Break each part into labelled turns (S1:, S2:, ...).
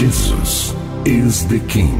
S1: Jesus is the King.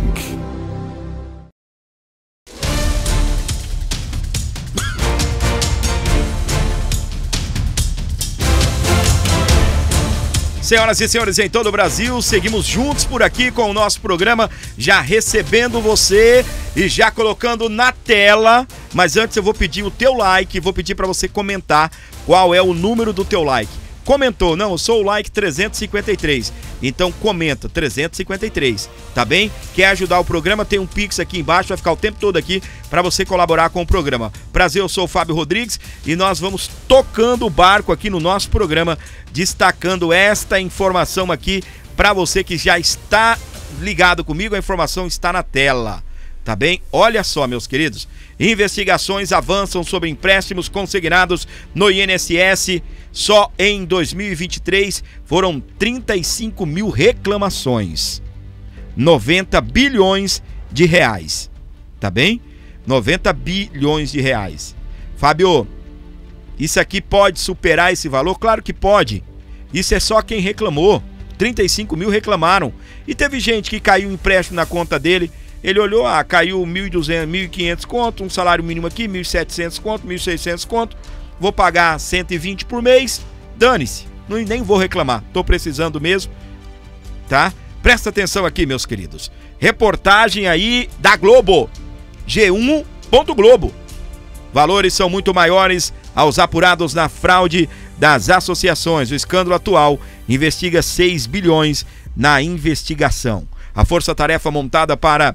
S2: Senhoras e senhores em todo o Brasil, seguimos juntos por aqui com o nosso programa, já recebendo você e já colocando na tela. Mas antes eu vou pedir o teu like, vou pedir para você comentar qual é o número do teu like. Comentou, não, eu sou o like 353, então comenta 353, tá bem? Quer ajudar o programa, tem um Pix aqui embaixo, vai ficar o tempo todo aqui para você colaborar com o programa. Prazer, eu sou o Fábio Rodrigues e nós vamos tocando o barco aqui no nosso programa, destacando esta informação aqui para você que já está ligado comigo, a informação está na tela, tá bem? Olha só, meus queridos, investigações avançam sobre empréstimos consignados no INSS. Só em 2023 foram 35 mil reclamações, 90 bilhões de reais, tá bem? 90 bilhões de reais. Fábio, isso aqui pode superar esse valor? Claro que pode. Isso é só quem reclamou. 35 mil reclamaram. E teve gente que caiu um empréstimo na conta dele. Ele olhou, caiu 1.200, 1.500 conto, um salário mínimo aqui, 1.700 conto, 1.600 conto. Vou pagar 120 por mês, dane-se, nem vou reclamar, tô precisando mesmo, tá? Presta atenção aqui, meus queridos. Reportagem aí da Globo, G1.globo. Valores são muito maiores aos apurados na fraude das associações. O escândalo atual investiga 6 bilhões na investigação. A força-tarefa montada para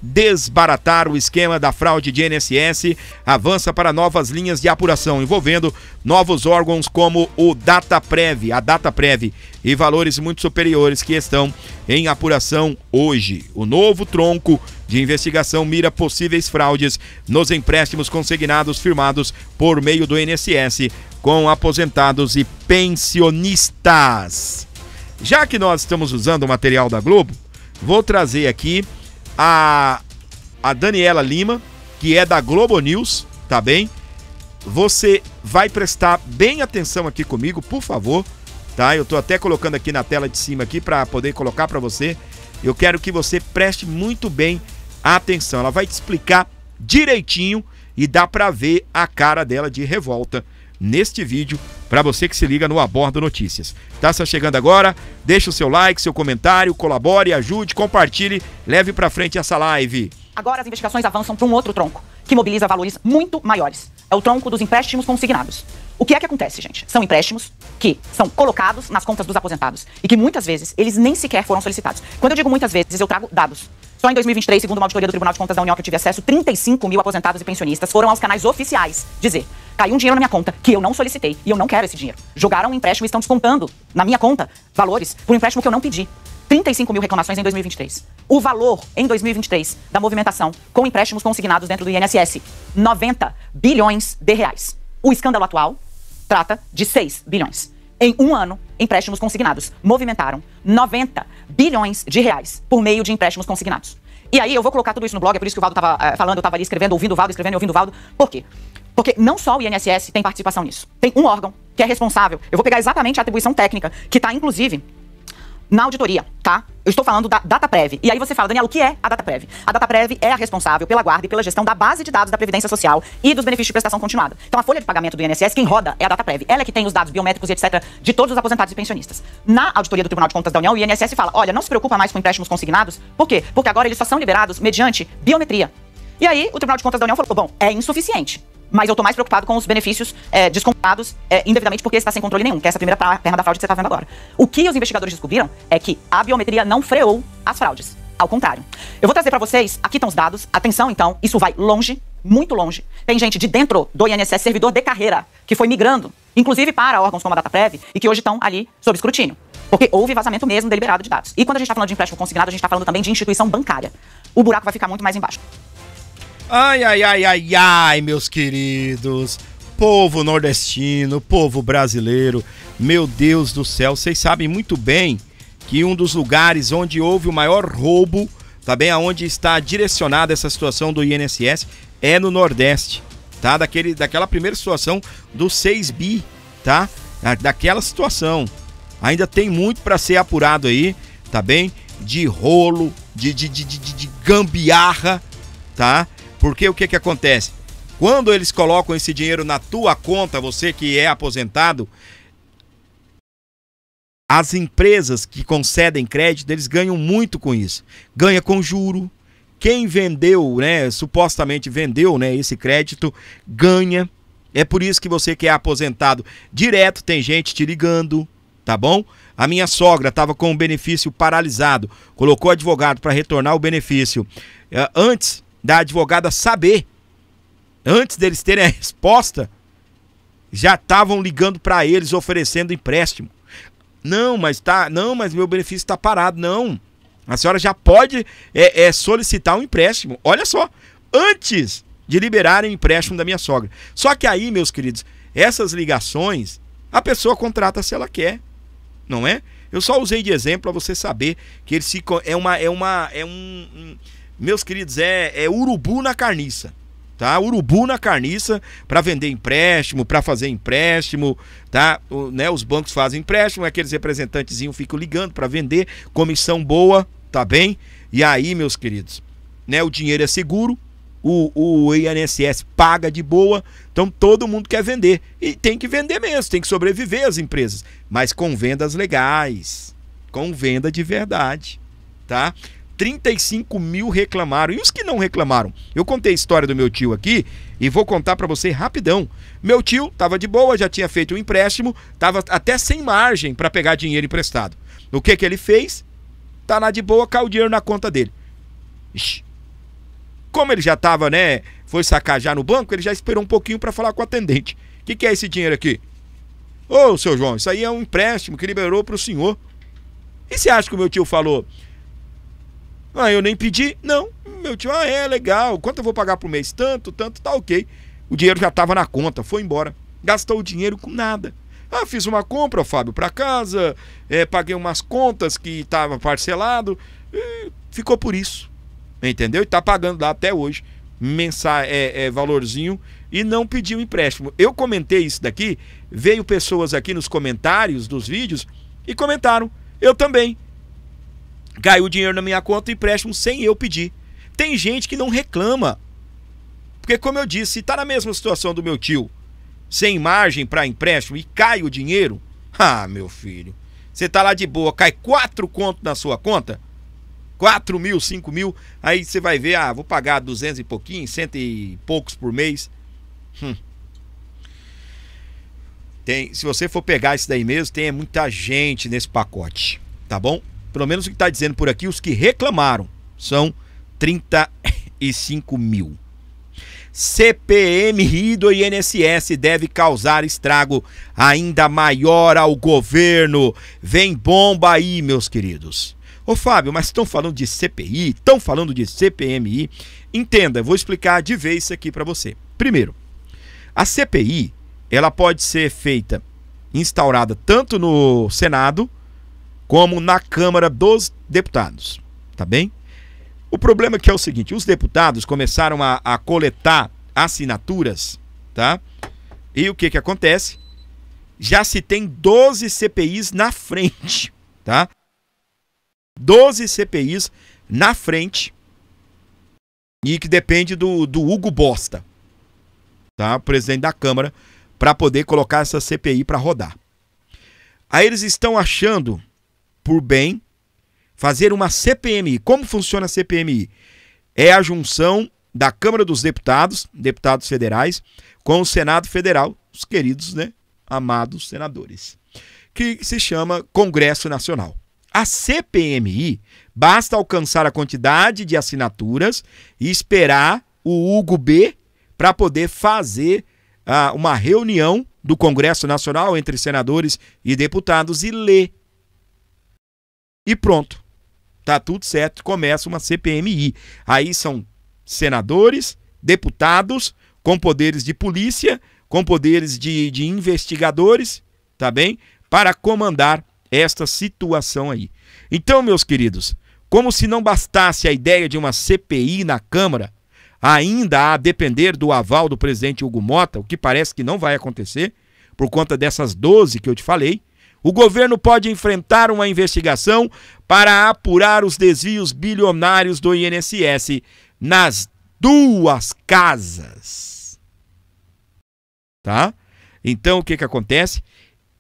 S2: desbaratar o esquema da fraude de INSS avança para novas linhas de apuração, envolvendo novos órgãos como a Dataprev e valores muito superiores que estão em apuração hoje. O novo tronco de investigação mira possíveis fraudes nos empréstimos consignados firmados por meio do INSS com aposentados e pensionistas. Já que nós estamos usando o material da Globo, vou trazer aqui a Daniela Lima, que é da Globo News, tá bem? Você vai prestar bem atenção aqui comigo, por favor, tá? Eu tô até colocando aqui na tela de cima aqui para poder colocar para você. Eu quero que você preste muito bem atenção. Ela vai te explicar direitinho e dá para ver a cara dela de revolta neste vídeo, para você que se liga no Abordo Notícias. Tá só chegando agora? Deixa o seu like, seu comentário, colabore, ajude, compartilhe, leve para frente essa live.
S3: Agora as investigações avançam para um outro tronco, que mobiliza valores muito maiores. É o tronco dos empréstimos consignados. O que é que acontece, gente? São empréstimos que são colocados nas contas dos aposentados e que muitas vezes eles nem sequer foram solicitados. Quando eu digo muitas vezes, eu trago dados. Só em 2023, segundo uma auditoria do Tribunal de Contas da União que eu tive acesso, 35 mil aposentados e pensionistas foram aos canais oficiais dizer: caiu um dinheiro na minha conta que eu não solicitei e eu não quero esse dinheiro. Jogaram um empréstimo e estão descontando na minha conta valores por um empréstimo que eu não pedi. 35 mil reclamações em 2023. O valor em 2023 da movimentação com empréstimos consignados dentro do INSS, 90 bilhões de reais. O escândalo atual trata de 6 bilhões. Em um ano, empréstimos consignados movimentaram 90 bilhões de reais por meio de empréstimos consignados. E aí eu vou colocar tudo isso no blog, é por isso que o Valdo estava falando, eu estava ali escrevendo, ouvindo o Valdo, escrevendo e ouvindo o Valdo. Por quê? Porque não só o INSS tem participação nisso. Tem um órgão que é responsável. Eu vou pegar exatamente a atribuição técnica, que está, inclusive, na auditoria, tá? Eu estou falando da Dataprev. E aí você fala, Daniela, o que é a Dataprev? A Dataprev é a responsável pela guarda e pela gestão da base de dados da Previdência Social e dos benefícios de prestação continuada. Então a folha de pagamento do INSS, quem roda é a Dataprev. Ela é que tem os dados biométricos e etc. de todos os aposentados e pensionistas. Na auditoria do Tribunal de Contas da União, o INSS fala, olha, não se preocupa mais com empréstimos consignados. Por quê? Porque agora eles só são liberados mediante biometria. E aí o Tribunal de Contas da União falou, bom, é insuficiente. Mas eu tô mais preocupado com os benefícios descontados indevidamente porque está sem controle nenhum, que é essa primeira perna da fraude que você está vendo agora. O que os investigadores descobriram é que a biometria não freou as fraudes. Ao contrário. Eu vou trazer para vocês, aqui estão os dados. Atenção, então, isso vai longe, muito longe. Tem gente de dentro do INSS, servidor de carreira, que foi migrando, inclusive para órgãos como a Dataprev, e que hoje estão ali sob escrutínio. Porque houve vazamento mesmo deliberado de dados. E quando a gente está falando de empréstimo consignado, a gente está falando também de instituição bancária. O buraco vai ficar muito mais embaixo.
S2: Ai, ai, ai, ai, ai, meus queridos, povo nordestino, povo brasileiro, meu Deus do céu, vocês sabem muito bem que um dos lugares onde houve o maior roubo, também aonde está direcionada essa situação do INSS, é no Nordeste, tá? Daquela primeira situação dos 6 bi, tá? Daquela situação. Ainda tem muito para ser apurado aí, tá bem? de rolo, de gambiarra, tá? Porque o que que acontece? Quando eles colocam esse dinheiro na tua conta, você que é aposentado, as empresas que concedem crédito, eles ganham muito com isso. Ganha com juro. Quem vendeu, né, supostamente vendeu, né, esse crédito, ganha. É por isso que você que é aposentado direto, tem gente te ligando, tá bom? A minha sogra estava com o benefício paralisado, colocou advogado para retornar o benefício. Antes da advogada saber, antes deles terem a resposta, já estavam ligando para eles oferecendo empréstimo. Não, mas meu benefício está parado. Não, a senhora já pode solicitar um empréstimo. Olha só, antes de liberarem o empréstimo da minha sogra. Só que aí, meus queridos, essas ligações, a pessoa contrata se ela quer, não é? Eu só usei de exemplo para você saber que eles ficam, meus queridos, é urubu na carniça. Tá? Urubu na carniça para vender empréstimo, para fazer empréstimo, tá? Né? Os bancos fazem empréstimo, aqueles representantezinhos ficam ligando para vender, comissão boa, tá bem? E aí, meus queridos, né? O dinheiro é seguro, o INSS paga de boa, então todo mundo quer vender. E tem que vender mesmo, tem que sobreviver as empresas, mas com vendas legais, com venda de verdade, tá? 35 mil reclamaram. E os que não reclamaram? Eu contei a história do meu tio aqui e vou contar para você rapidão. Meu tio estava de boa, já tinha feito um empréstimo, estava até sem margem para pegar dinheiro emprestado. O que que ele fez? Tá lá de boa, caiu o dinheiro na conta dele. Ixi. Como ele já estava, né, foi sacar já no banco, ele já esperou um pouquinho para falar com o atendente. O que é esse dinheiro aqui? Ô, seu João, isso aí é um empréstimo que liberou para o senhor. E você acha que o meu tio falou? Ah, eu nem pedi. Não, meu tio, é legal. Quanto eu vou pagar por mês? Tanto, tá ok. O dinheiro já estava na conta, foi embora. Gastou o dinheiro com nada. Ah, fiz uma compra, Fábio, para casa, paguei umas contas que estava parcelado, ficou por isso. Entendeu? E tá pagando lá até hoje, valorzinho, e não pediu empréstimo. Eu comentei isso daqui, veio pessoas aqui nos comentários dos vídeos e comentaram. Eu também. Caiu o dinheiro na minha conta e empréstimo sem eu pedir. Tem gente que não reclama. Porque, como eu disse, se tá na mesma situação do meu tio, sem margem para empréstimo e cai o dinheiro, meu filho, você tá lá de boa, cai 4 contos na sua conta, 4 mil, 5 mil, aí você vai ver, vou pagar 200 e pouquinho, 100 e poucos por mês. Se você for pegar isso daí mesmo, tem muita gente nesse pacote, tá bom? Pelo menos o que está dizendo por aqui, os que reclamaram são 35 mil. CPMI do INSS deve causar estrago ainda maior ao governo. Vem bomba aí, meus queridos. Ô Fábio, mas estão falando de CPI? Estão falando de CPMI? Entenda, eu vou explicar de vez isso aqui para você. Primeiro, a CPI, ela pode ser feita, instaurada tanto no Senado, como na Câmara dos Deputados, tá bem? O problema que é o seguinte, os deputados começaram a coletar assinaturas, tá? E o que que acontece? Já se tem 12 CPIs na frente, tá? 12 CPIs na frente e que depende do Hugo Bosta, tá? Presidente da Câmara, para poder colocar essa CPI para rodar. Aí eles estão achando por bem fazer uma CPMI. Como funciona a CPMI? É a junção da Câmara dos Deputados, deputados federais, com o Senado Federal, os queridos, né, amados senadores, que se chama Congresso Nacional. A CPMI basta alcançar a quantidade de assinaturas e esperar o Hugo B para poder fazer uma reunião do Congresso Nacional entre senadores e deputados e ler. E pronto, tá tudo certo, começa uma CPMI. Aí são senadores, deputados, com poderes de polícia, com poderes de investigadores, tá bem? Para comandar esta situação aí. Então, meus queridos, como se não bastasse a ideia de uma CPI na Câmara, ainda a depender do aval do presidente Hugo Mota, o que parece que não vai acontecer, por conta dessas 12 que eu te falei, O governo pode enfrentar uma investigação para apurar os desvios bilionários do INSS nas duas casas. Tá? Então, o que acontece?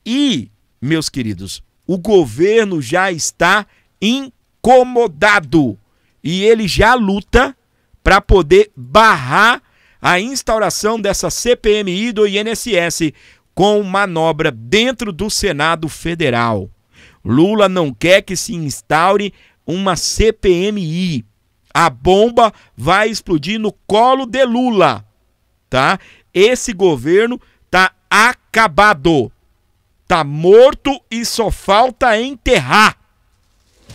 S2: E, meus queridos, o governo já está incomodado e ele já luta para poder barrar a instauração dessa CPMI do INSS com manobra dentro do Senado Federal. Lula não quer que se instaure uma CPMI. A bomba vai explodir no colo de Lula, tá? Esse governo tá acabado, tá morto e só falta enterrar,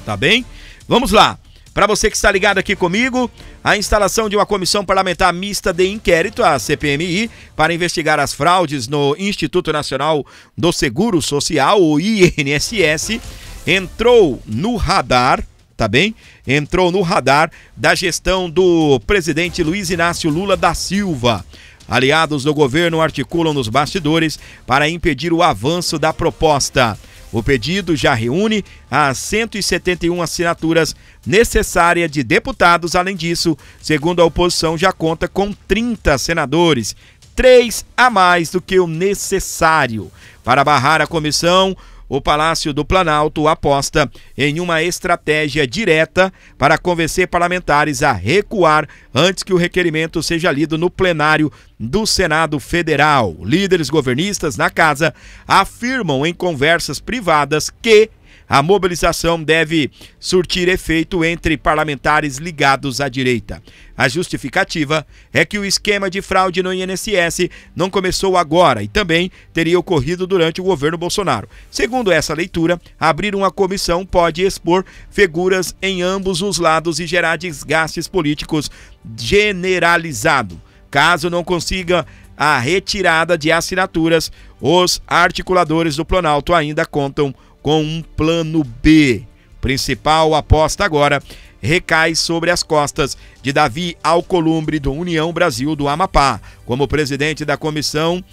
S2: tá bem? Vamos lá. Para você que está ligado aqui comigo, a instalação de uma comissão parlamentar mista de inquérito, a CPMI, para investigar as fraudes no Instituto Nacional do Seguro Social, o INSS, entrou no radar, tá bem? Entrou no radar da gestão do presidente Luiz Inácio Lula da Silva. Aliados do governo articulam nos bastidores para impedir o avanço da proposta. O pedido já reúne as 171 assinaturas necessárias de deputados. Além disso, segundo a oposição, já conta com 30 senadores, 3 a mais do que o necessário. Para barrar a comissão, o Palácio do Planalto aposta em uma estratégia direta para convencer parlamentares a recuar antes que o requerimento seja lido no plenário do Senado Federal. Líderes governistas na casa afirmam em conversas privadas que a mobilização deve surtir efeito entre parlamentares ligados à direita. A justificativa é que o esquema de fraude no INSS não começou agora e também teria ocorrido durante o governo Bolsonaro. Segundo essa leitura, abrir uma comissão pode expor figuras em ambos os lados e gerar desgastes políticos generalizado. Caso não consiga a retirada de assinaturas, os articuladores do Planalto ainda contam com um plano B. Principal aposta agora recai sobre as costas de Davi Alcolumbre, do União Brasil do Amapá. Como presidente da comissão,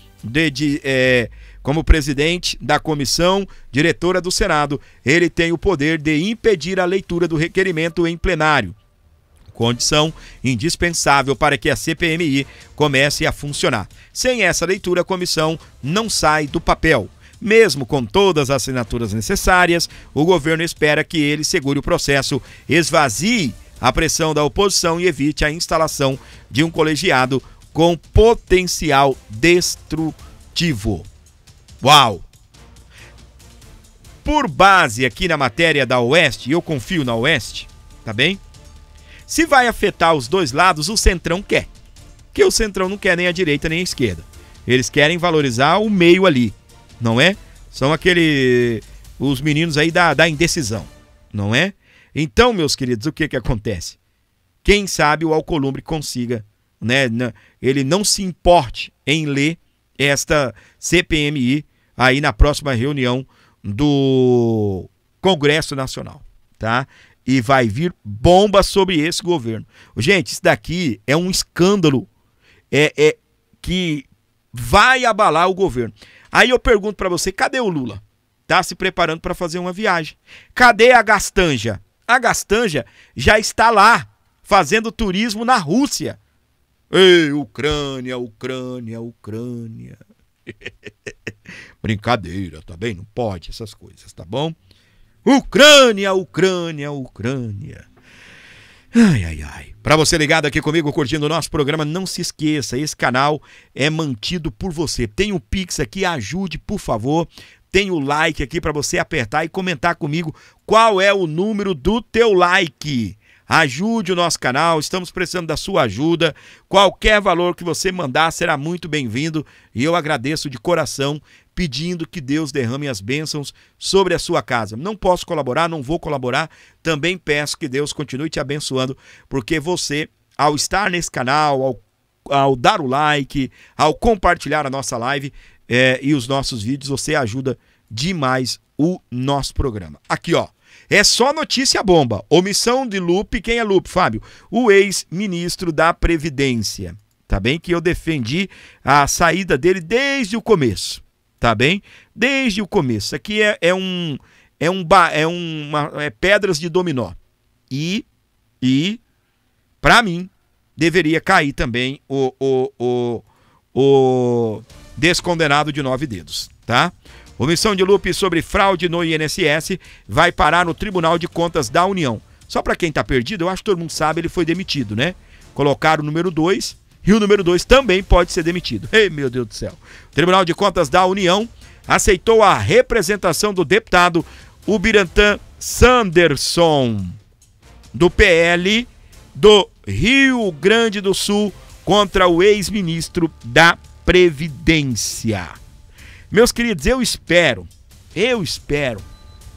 S2: diretora do Senado, ele tem o poder de impedir a leitura do requerimento em plenário. Condição indispensável para que a CPMI comece a funcionar. Sem essa leitura, a comissão não sai do papel. Mesmo com todas as assinaturas necessárias, o governo espera que ele segure o processo, esvazie a pressão da oposição e evite a instalação de um colegiado com potencial destrutivo. Uau! Por base aqui na matéria da Oeste, eu confio na Oeste, tá bem? Se vai afetar os dois lados, o Centrão quer. Porque o Centrão não quer nem a direita nem a esquerda. Eles querem valorizar o meio ali. Não é? São os meninos aí da indecisão, não é? Então, meus queridos, o que acontece? Quem sabe o Alcolumbre consiga, né? Ele não se importe em ler esta CPMI aí na próxima reunião do Congresso Nacional, tá? E vai vir bomba sobre esse governo. Gente, isso daqui é um escândalo que vai abalar o governo. Aí eu pergunto pra você, cadê o Lula? Tá se preparando para fazer uma viagem. Cadê a Gastanja? A Gastanja já está lá, fazendo turismo na Rússia. Ei, Ucrânia, Ucrânia, Ucrânia. Brincadeira, tá bem? Não pode essas coisas, tá bom? Ucrânia, Ucrânia, Ucrânia. Ai, ai, ai. Para você ligado aqui comigo, curtindo o nosso programa, não se esqueça, esse canal é mantido por você. Tem o Pix aqui, ajude, por favor. Tem o like aqui para você apertar e comentar comigo qual é o número do teu like. Ajude o nosso canal, estamos precisando da sua ajuda. Qualquer valor que você mandar será muito bem-vindo e eu agradeço de coração, pedindo que Deus derrame as bênçãos sobre a sua casa. Não posso colaborar, não vou colaborar, também peço que Deus continue te abençoando, porque você, ao estar nesse canal, ao dar o like, ao compartilhar a nossa live e os nossos vídeos, você ajuda demais o nosso programa. Aqui, ó. É só notícia bomba. Omissão de Lupe. Quem é Lupe, Fábio? O ex-ministro da Previdência. Tá bem que eu defendi a saída dele desde o começo. tá bem? Desde o começo. Isso aqui é pedras de dominó. E para mim, deveria cair também o descondenado de 9 dedos, tá? Omissão de Lupe sobre fraude no INSS vai parar no Tribunal de Contas da União. Só para quem tá perdido, eu acho que todo mundo sabe, ele foi demitido, né? Colocaram o número 2 e o número 2 também pode ser demitido. Ei, meu Deus do céu. O Tribunal de Contas da União aceitou a representação do deputado Ubiratã Sanderson, do PL do Rio Grande do Sul, contra o ex-ministro da Previdência. Meus queridos, eu espero,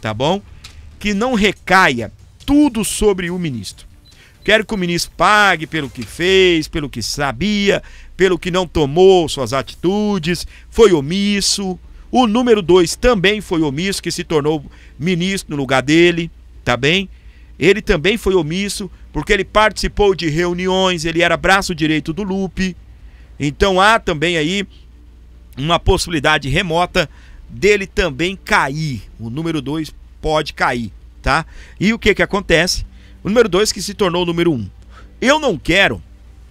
S2: tá bom? Que não recaia tudo sobre o ministro. Quero que o ministro pague pelo que fez, pelo que sabia, pelo que não tomou suas atitudes, foi omisso. O número 2 também foi omisso, que se tornou ministro no lugar dele, tá bem? Ele também foi omisso, porque ele participou de reuniões, ele era braço direito do Lupe. Então há também aí uma possibilidade remota dele também cair. O número 2 pode cair, tá? E o que acontece? O número 2 que se tornou o número 1. Eu não quero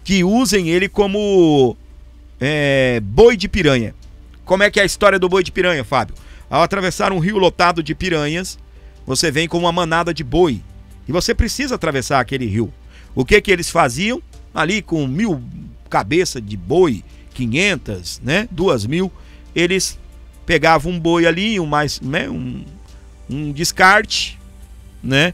S2: que usem ele como boi de piranha. Como é que é a história do boi de piranha, Fábio? Ao atravessar um rio lotado de piranhas, você vem com uma manada de boi. E você precisa atravessar aquele rio. O que eles faziam? Ali com 1000 cabeças de boi, 500, né? 2000, eles pegavam um boi ali, um descarte, né?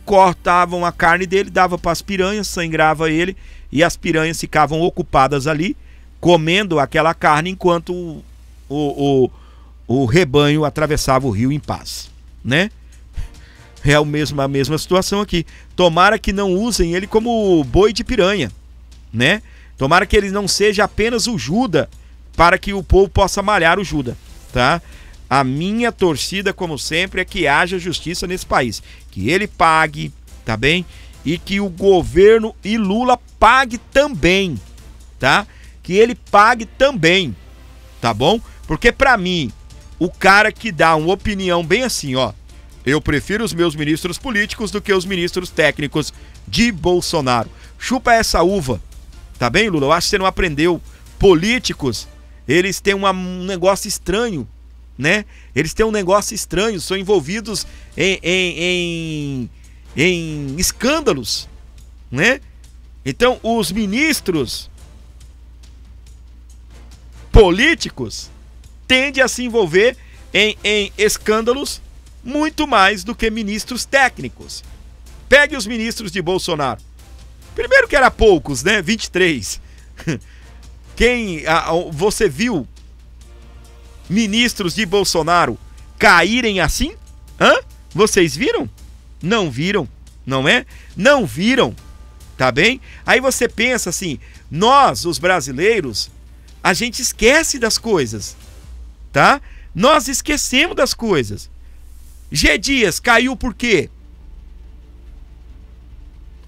S2: Cortavam a carne dele, dava para as piranhas, sangrava ele, e as piranhas ficavam ocupadas ali, comendo aquela carne, enquanto o rebanho atravessava o rio em paz, né? É a mesma situação aqui. Tomara que não usem ele como boi de piranha, né? Tomara que ele não seja apenas o Judas, para que o povo possa malhar o Judas, tá? A minha torcida, como sempre, é que haja justiça nesse país. Que ele pague, tá bem? E que o governo e Lula pague também, tá? Que ele pague também, tá bom? Porque pra mim, o cara que dá uma opinião bem assim, ó, eu prefiro os meus ministros políticos do que os ministros técnicos de Bolsonaro. Chupa essa uva, tá bem, Lula? Eu acho que você não aprendeu. Políticos, eles têm um negócio estranho, né? Eles têm um negócio estranho, são envolvidos em escândalos, né? Então, os ministros políticos tendem a se envolver em escândalos muito mais do que ministros técnicos. Pegue os ministros de Bolsonaro. Primeiro que era poucos, né? 23. Você viu ministros de Bolsonaro caírem assim? Hã? Vocês viram? Não viram, não é? Não viram, tá bem? Aí você pensa assim, nós, os brasileiros, a gente esquece das coisas, tá? Nós esquecemos das coisas. G. Dias caiu por quê?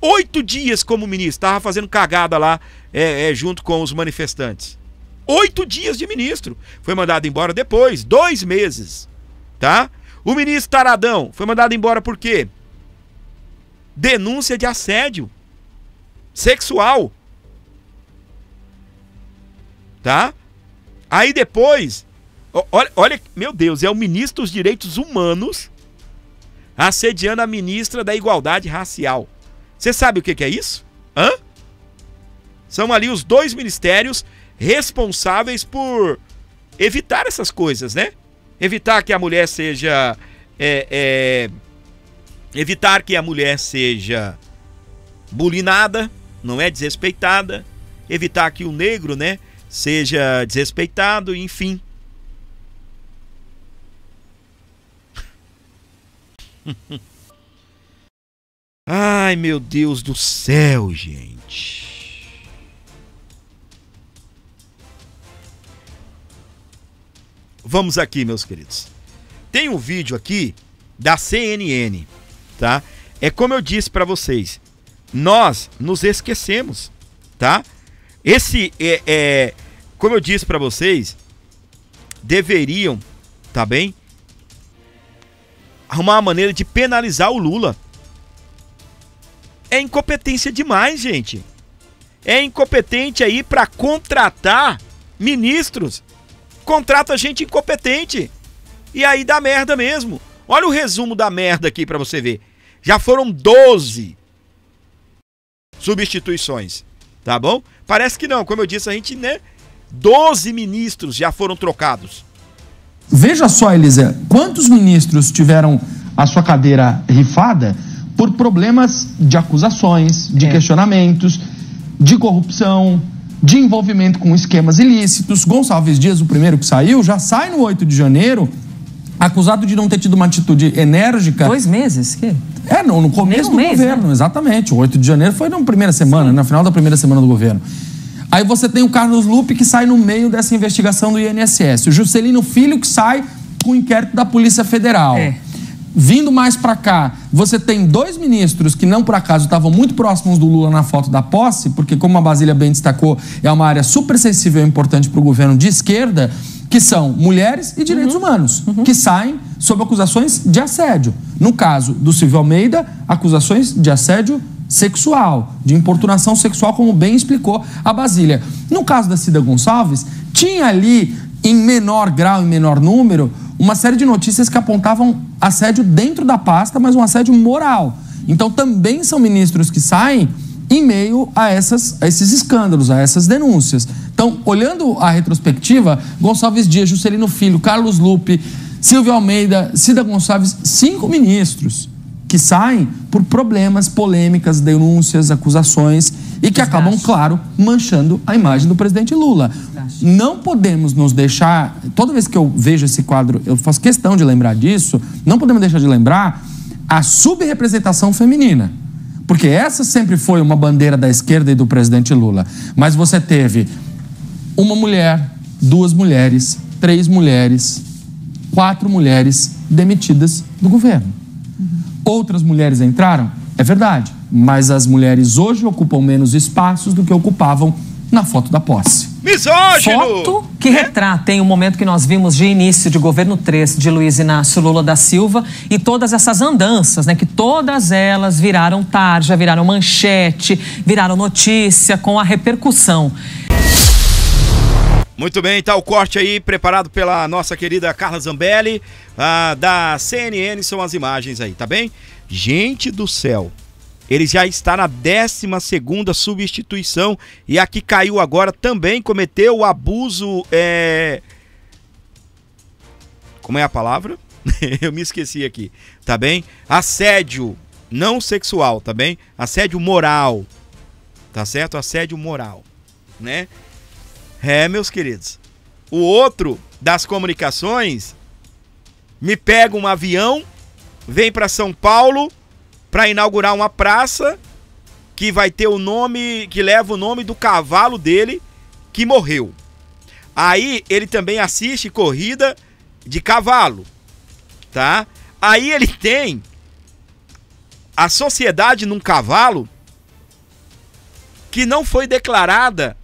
S2: 8 dias como ministro, estava fazendo cagada lá junto com os manifestantes. 8 dias de ministro. Foi mandado embora depois, 2 meses, tá? O ministro Taradão foi mandado embora por quê? Denúncia de assédio sexual, tá? Aí depois, olha, meu Deus, é o ministro dos Direitos Humanos assediando a ministra da Igualdade Racial. Você sabe o que é isso? Hã? São ali os 2 ministérios responsáveis por evitar essas coisas, né? Evitar que a mulher seja... evitar que a mulher seja bulinada, não é? Desrespeitada. Evitar que o negro, né, seja desrespeitado, enfim. Ai, meu Deus do céu, gente. Vamos aqui, meus queridos. Tem um vídeo aqui da CNN, tá? É como eu disse pra vocês, nós nos esquecemos, tá? Como eu disse pra vocês, deveriam, tá bem, arrumar uma maneira de penalizar o Lula. É incompetência demais, gente. É incompetente aí para contratar ministros. Contrata gente incompetente. E aí dá merda mesmo. Olha o resumo da merda aqui para você ver. Já foram 12 substituições, tá bom? Parece que não, como eu disse, a gente, né? 12 ministros já foram trocados.
S4: Veja só, Elisa, quantos ministros tiveram a sua cadeira rifada por problemas de acusações, de questionamentos, de corrupção, de envolvimento com esquemas ilícitos. Gonçalves Dias, o primeiro que saiu, já sai no 8 de janeiro, acusado de não ter tido uma atitude enérgica.
S5: 2 meses? Que?
S4: No começo do governo, né? Exatamente. O 8 de janeiro foi na primeira semana, no final da primeira semana do governo. Aí você tem o Carlos Lupe, que sai no meio dessa investigação do INSS. O Juscelino Filho, que sai com o inquérito da Polícia Federal. Vindo mais pra cá, você tem 2 ministros que não por acaso estavam muito próximos do Lula na foto da posse, porque como a Basília bem destacou, é uma área super sensível e importante para o governo de esquerda, que são mulheres e direitos humanos, que saem sob acusações de assédio. No caso do Silvio Almeida, acusações de assédio sexual, de importunação sexual, como bem explicou a Basília. No caso da Cida Gonçalves, tinha ali, em menor grau, em menor número, uma série de notícias que apontavam assédio dentro da pasta, mas um assédio moral. Então também são ministros que saem em meio a esses escândalos, a essas denúncias. Então, olhando a retrospectiva, Gonçalves Dias, Juscelino Filho, Carlos Lupe, Silvio Almeida, Cida Gonçalves, 5 ministros que saem por problemas, polêmicas, denúncias, acusações e que acabam, claro, manchando a imagem do presidente Lula. Não podemos nos deixar, toda vez que eu vejo esse quadro, eu faço questão de lembrar disso, não podemos deixar de lembrar a subrepresentação feminina. Porque essa sempre foi uma bandeira da esquerda e do presidente Lula. Mas você teve uma mulher, 2 mulheres, 3 mulheres, 4 mulheres demitidas do governo. Outras mulheres entraram? É verdade. Mas as mulheres hoje ocupam menos espaços do que ocupavam na foto da posse.
S2: Misógino!
S5: Foto que retrata o momento que nós vimos de início de governo 3 de Luiz Inácio Lula da Silva e todas essas andanças, né? Que todas elas viraram tarja, viraram manchete, viraram notícia com a repercussão.
S2: Muito bem, tá o corte aí preparado pela nossa querida Carla Zambelli, da CNN, são as imagens aí, tá bem? Gente do céu, ele já está na 12ª substituição e a que caiu agora também cometeu o abuso, como é a palavra? Eu me esqueci aqui, tá bem? Assédio, não sexual, tá bem? Assédio moral, tá certo? Assédio moral, né? Meus queridos, o outro das comunicações me pega um avião, vem para São Paulo para inaugurar uma praça que vai ter o nome, que leva o nome do cavalo dele que morreu. Aí ele também assiste corrida de cavalo, tá? Aí ele tem a sociedade num cavalo que não foi declarada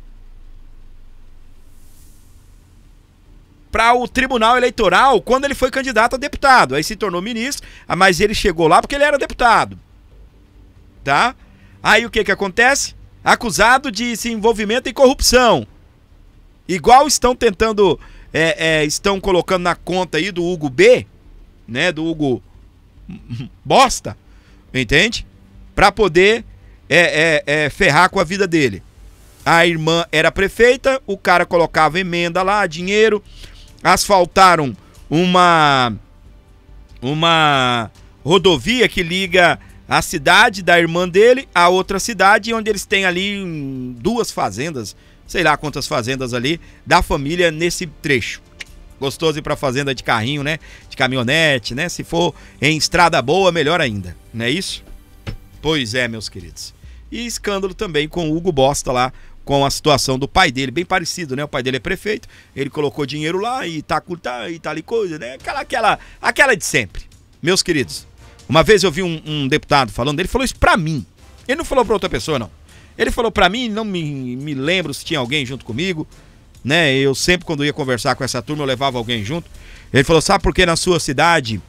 S2: para o Tribunal Eleitoral quando ele foi candidato a deputado. Aí se tornou ministro, mas ele chegou lá porque ele era deputado, tá? Aí o que que acontece? Acusado de envolvimento em corrupção. Igual estão tentando, estão colocando na conta aí do Hugo B, né? Do Hugo Bosta, entende? Para poder ferrar com a vida dele. A irmã era prefeita, o cara colocava emenda lá, dinheiro, asfaltaram uma rodovia que liga a cidade da irmã dele a outra cidade, onde eles têm ali 2 fazendas, sei lá quantas fazendas ali, da família nesse trecho. Gostoso ir pra fazenda de carrinho, né? De caminhonete, né? Se for em estrada boa, melhor ainda, não é isso? Pois é, meus queridos. E escândalo também com o Hugo Bosta lá, com a situação do pai dele, bem parecido, né? O pai dele é prefeito, ele colocou dinheiro lá e tá ali coisa, né? Aquela de sempre. Meus queridos, uma vez eu vi um deputado falando, ele falou isso pra mim. Ele não falou pra outra pessoa, não. Ele falou pra mim, não me lembro se tinha alguém junto comigo. né? Eu sempre, quando ia conversar com essa turma, eu levava alguém junto. Ele falou, sabe por que na sua cidade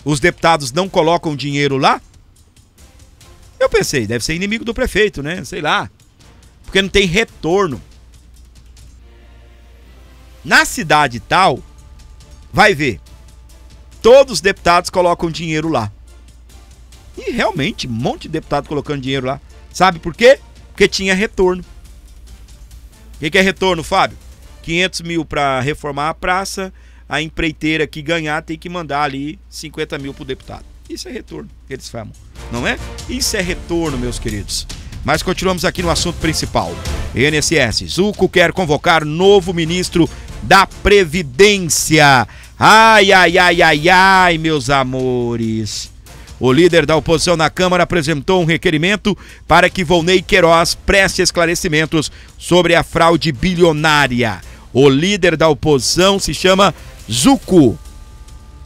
S2: os deputados não colocam dinheiro lá? Eu pensei, deve ser inimigo do prefeito, né? Sei lá. Porque não tem retorno. Na cidade tal, vai ver, todos os deputados colocam dinheiro lá. E realmente, um monte de deputado colocando dinheiro lá. Sabe por quê? Porque tinha retorno. O que é retorno, Fábio? 500 mil para reformar a praça, a empreiteira que ganhar tem que mandar ali 50 mil pro deputado. Isso é retorno, que eles falam, não é? Isso é retorno, meus queridos. Mas continuamos aqui no assunto principal. INSS, Zucco quer convocar novo ministro da Previdência. Ai, ai, ai, ai, ai, meus amores. O líder da oposição na Câmara apresentou um requerimento para que Volney Queiroz preste esclarecimentos sobre a fraude bilionária. O líder da oposição se chama Zucco.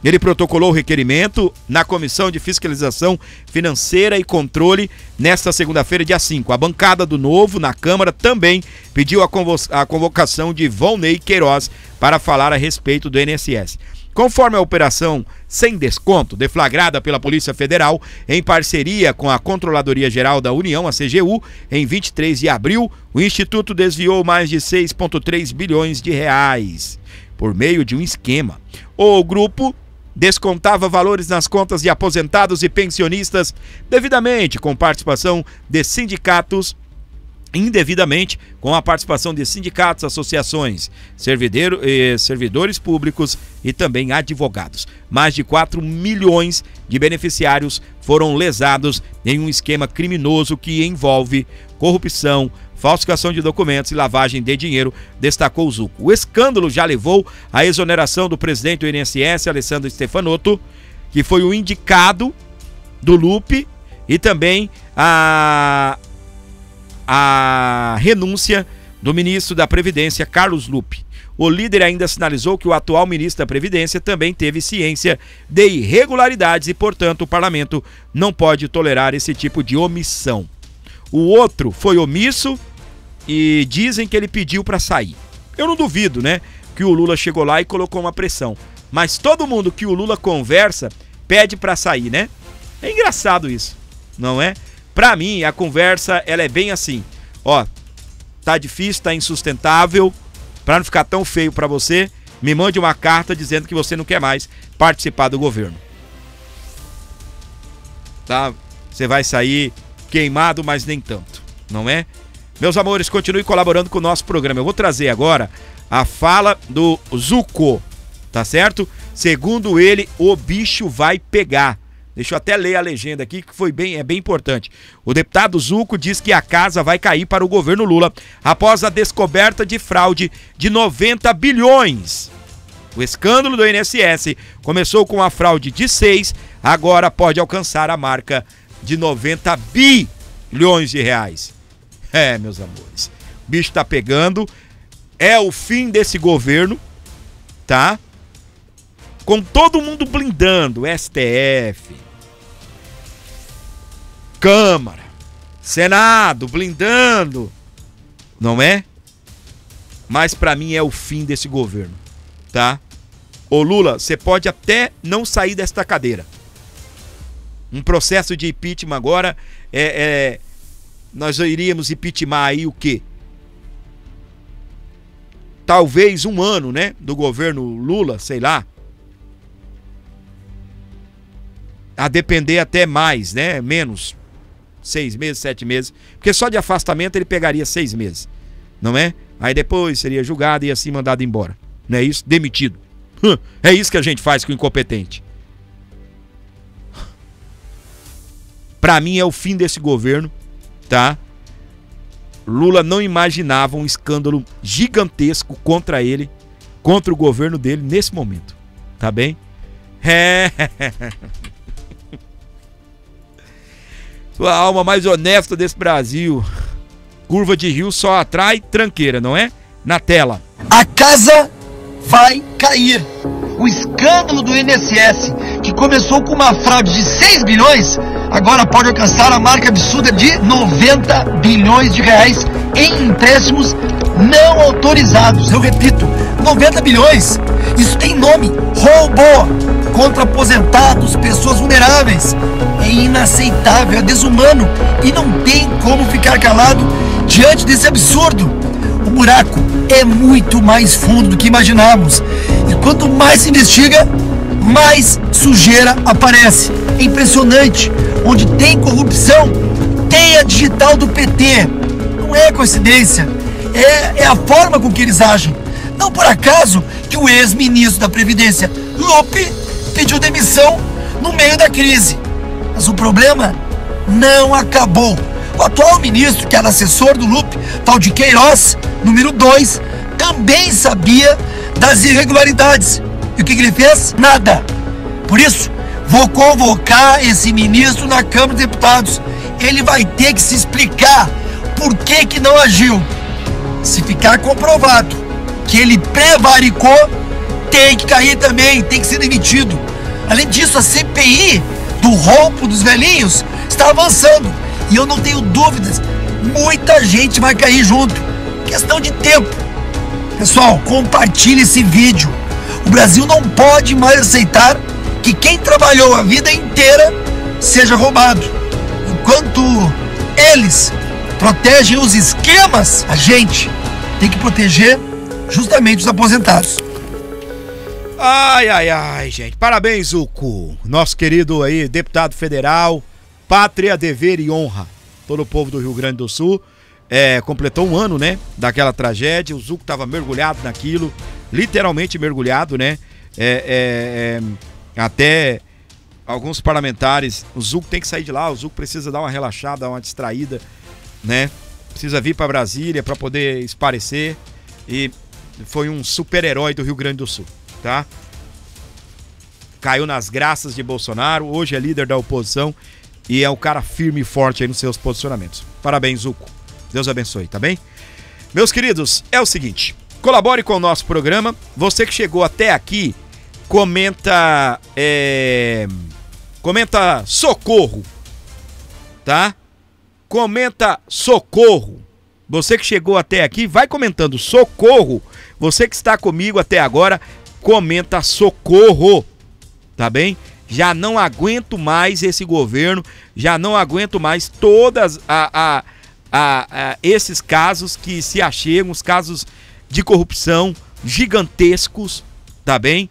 S2: Ele protocolou o requerimento na Comissão de Fiscalização Financeira e Controle nesta segunda-feira, dia 5. A bancada do Novo na Câmara também pediu a convocação de Volney Queiroz para falar a respeito do INSS. Conforme a operação sem desconto, deflagrada pela Polícia Federal, em parceria com a Controladoria Geral da União, a CGU, em 23 de abril, o Instituto desviou mais de 6,3 bilhões de reais por meio de um esquema. O grupo descontava valores nas contas de aposentados e pensionistas devidamente com participação de sindicatos, indevidamente com a participação de sindicatos, associações, servidores públicos e também advogados. Mais de 4 milhões de beneficiários foram lesados em um esquema criminoso que envolve corrupção, falsificação de documentos e lavagem de dinheiro, destacou o Zucco. O escândalo já levou à exoneração do presidente do INSS, Alessandro Stefanotto, que foi o indicado do Lupe, e também a renúncia do ministro da Previdência, Carlos Lupe. O líder ainda sinalizou que o atual ministro da Previdência também teve ciência de irregularidades e, portanto, o parlamento não pode tolerar esse tipo de omissão. O outro foi omisso e dizem que ele pediu para sair. Eu não duvido, né, que o Lula chegou lá e colocou uma pressão. Mas todo mundo que o Lula conversa pede para sair, né? É engraçado isso, não é? Pra mim, a conversa, ela é bem assim. Ó, tá difícil, tá insustentável. Pra não ficar tão feio pra você, me mande uma carta dizendo que você não quer mais participar do governo. Tá? Você vai sair queimado, mas nem tanto, não é? Meus amores, continue colaborando com o nosso programa. Eu vou trazer agora a fala do Zucco, tá certo? Segundo ele, o bicho vai pegar. Deixa eu até ler a legenda aqui, que é bem importante. O deputado Zucco diz que a casa vai cair para o governo Lula após a descoberta de fraude de 90 bilhões. O escândalo do INSS começou com a fraude de 6, agora pode alcançar a marca de 90 bilhões de reais. É, meus amores, o bicho tá pegando, é o fim desse governo, tá? Com todo mundo blindando, STF, Câmara, Senado, blindando, não é? Mas pra mim é o fim desse governo, tá? Ô Lula, você pode até não sair desta cadeira. Um processo de impeachment agora, nós iríamos impeachment aí o quê? Talvez um ano, né? Do governo Lula, sei lá. A depender até mais, né? Menos 6 meses, 7 meses. Porque só de afastamento ele pegaria 6 meses, não é? Aí depois seria julgado e assim mandado embora. Não é isso? Demitido. É isso que a gente faz com o incompetente. Pra mim é o fim desse governo, tá? Lula não imaginava um escândalo gigantesco contra ele, contra o governo dele nesse momento, tá bem? Sua alma mais honesta desse Brasil. Curva de rio só atrai tranqueira, não é? Na tela.
S6: A casa vai cair. O escândalo do INSS, que começou com uma fraude de 6 bilhões, agora pode alcançar a marca absurda de 90 bilhões de reais em empréstimos não autorizados. Eu repito, 90 bilhões. Isso tem nome: roubo contra aposentados, pessoas vulneráveis. É inaceitável, é desumano e não tem como ficar calado diante desse absurdo. O buraco é muito mais fundo do que imaginamos. E quanto mais se investiga, mais sujeira aparece. É impressionante. Onde tem corrupção, tem a digital do PT. Não é coincidência. É a forma com que eles agem. Não por acaso que o ex-ministro da Previdência, Lupe, pediu demissão no meio da crise. Mas o problema não acabou. O atual ministro, que era assessor do Lupe, tal de Queiroz, número 2, também sabia das irregularidades. E o que ele fez? Nada. Por isso, vou convocar esse ministro na Câmara dos Deputados. Ele vai ter que se explicar por que não agiu. Se ficar comprovado que ele prevaricou, tem que cair também, tem que ser demitido. Além disso, a CPI do roubo dos velhinhos está avançando. E eu não tenho dúvidas, muita gente vai cair junto. Questão de tempo. Pessoal, compartilhe esse vídeo. O Brasil não pode mais aceitar que quem trabalhou a vida inteira seja roubado. Enquanto eles protegem os esquemas, a gente tem que proteger justamente os aposentados.
S2: Ai, gente. Parabéns, Zuco. Nosso querido aí, deputado federal, pátria, dever e honra. Todo o povo do Rio Grande do Sul. Completou um ano, né, daquela tragédia. O Zuco estava mergulhado naquilo, literalmente mergulhado, né? Até alguns parlamentares, o Zuco tem que sair de lá, o Zuco precisa dar uma relaxada, dar uma distraída, né? Precisa vir para Brasília para poder esparecer. E foi um super-herói do Rio Grande do Sul, tá? Caiu nas graças de Bolsonaro, hoje é líder da oposição e é um cara firme e forte aí nos seus posicionamentos. Parabéns, Zuco. Deus abençoe, tá bem? Meus queridos, é o seguinte, colabore com o nosso programa. Você que chegou até aqui, comenta socorro, tá? Comenta socorro. Você que chegou até aqui, vai comentando socorro. Você que está comigo até agora, comenta socorro, tá bem? Já não aguento mais esse governo, já não aguento mais todas esses casos que se achegam, os casos de corrupção gigantescos, tá bem?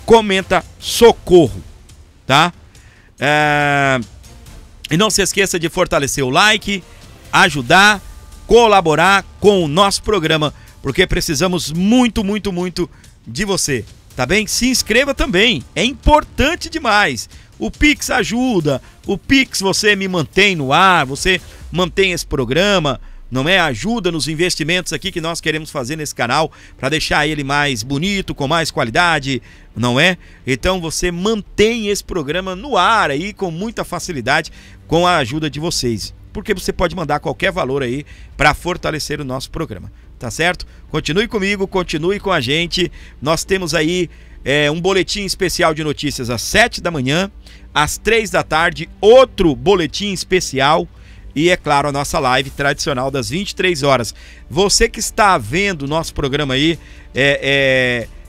S2: Comenta socorro, tá? E não se esqueça de fortalecer o like, ajudar, colaborar com o nosso programa, porque precisamos muito, muito, muito de você, tá bem? Se inscreva também, é importante demais. O Pix ajuda, o Pix você me mantém no ar, você mantém esse programa, não é? Ajuda nos investimentos aqui que nós queremos fazer nesse canal para deixar ele mais bonito, com mais qualidade, não é? Então você mantém esse programa no ar aí com muita facilidade com a ajuda de vocês, porque você pode mandar qualquer valor aí para fortalecer o nosso programa, tá certo? Continue comigo, continue com a gente. Nós temos aí um boletim especial de notícias às 7 da manhã, às 3 da tarde, outro boletim especial e, é claro, a nossa live tradicional das 23 horas. Você que está vendo o nosso programa aí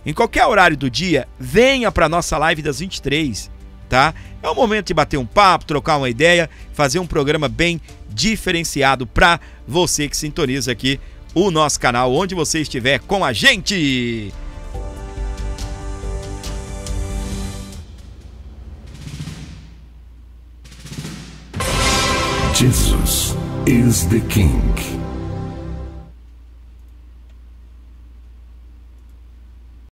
S2: em qualquer horário do dia, venha para a nossa live das 23, tá? É o momento de bater um papo, trocar uma ideia, fazer um programa bem diferenciado para você que sintoniza aqui o nosso canal, onde você estiver com a gente.
S1: Jesus is the King.